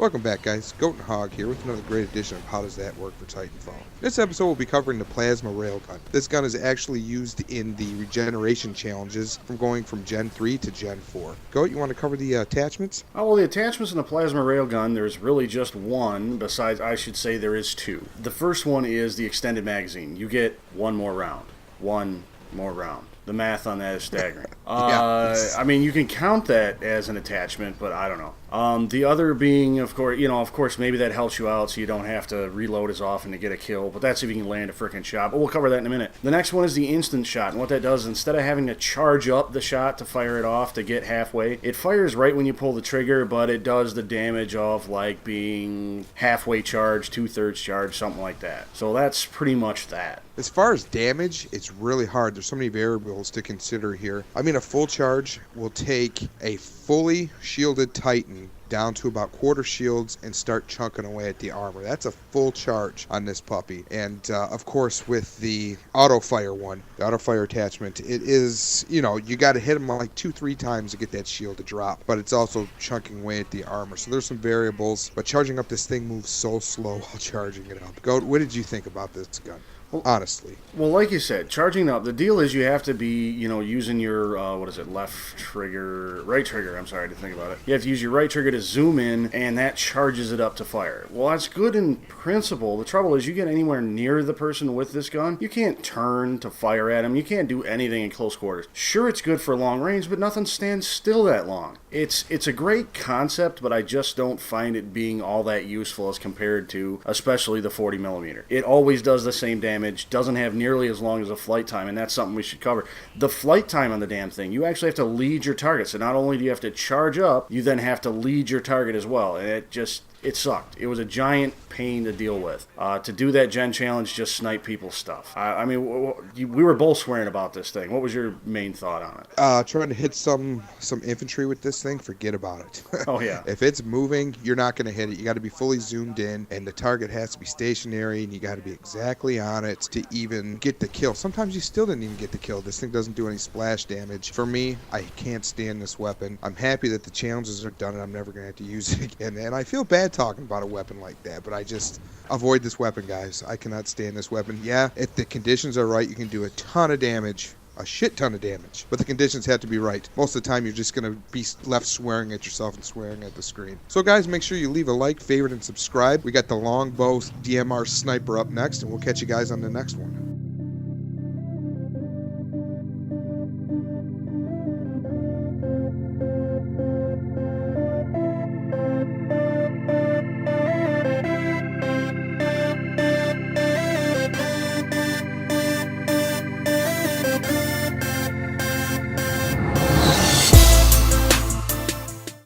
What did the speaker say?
Welcome back, guys. Goat and Hog here with another great edition of How Does That Work for Titanfall. This episode will be covering the Plasma Railgun. This gun is actually used in the regeneration challenges from going from Gen 3 to Gen 4. Goat, you want to cover the attachments? Oh, well, the attachments in the Plasma Railgun, there's really just one, besides, I should say there is two. The first one is the extended magazine. You get one more round. One more round. The math on that is staggering. I mean, you can count that as an attachment, but I don't know. The other being, of course, maybe that helps you out so you don't have to reload as often to get a kill, but that's if you can land a frickin' shot, but we'll cover that in a minute. The next one is the instant shot, and what that does, instead of having to charge up the shot to fire it off to get halfway, it fires right when you pull the trigger, but it does the damage of, like, being halfway charged, 2/3 charged, something like that. So that's pretty much that. As far as damage, it's really hard. There's so many variables to consider here. I mean, a full charge will take a fully shielded Titan down to about quarter shields and start chunking away at the armor. That's a full charge on this puppy. And of course, with the auto fire one, the auto fire attachment, it is, you got to hit him like 2-3 times to get that shield to drop, but it's also chunking away at the armor. So there's some variables, but charging up this thing moves so slow while charging it up. Goat, what did you think about this gun? Well, honestly. Well, like you said, charging up, the deal is you have to be, using your, right trigger, I'm sorry to think about it. You have to use your right trigger to zoom in, and that charges it up to fire. Well, that's good in principle. The trouble is you get anywhere near the person with this gun, you can't turn to fire at him. You can't do anything in close quarters. Sure, it's good for long range, but nothing stands still that long. It's a great concept, but I just don't find it being all that useful as compared to, especially the 40mm. It always does the same damage. Doesn't have nearly as long as a flight time, and that's something we should cover. The flight time on the damn thing, you actually have to lead your target. So not only do you have to charge up, you then have to lead your target as well. And it sucked. It was a giant pain to deal with. To do that gen challenge, just snipe people's stuff. I mean, we were both swearing about this thing. What was your main thought on it? Trying to hit some infantry with this thing, forget about it. Oh, yeah. If it's moving, you're not going to hit it. You got to be fully zoomed in, and the target has to be stationary, and you got to be exactly on it to even get the kill. Sometimes you still didn't even get the kill. This thing doesn't do any splash damage. For me, I can't stand this weapon. I'm happy that the challenges are done, and I'm never going to have to use it again. And I feel bad talking about a weapon like that, but I just avoid this weapon, guys. I cannot stand this weapon. Yeah, if the conditions are right, you can do a ton of damage, a shit ton of damage, but the conditions have to be right. Most of the time, you're just going to be left swearing at yourself and swearing at the screen. So, guys, make sure you leave a like, favorite, and subscribe. We got the longbow DMR sniper up next, and we'll catch you guys on the next one.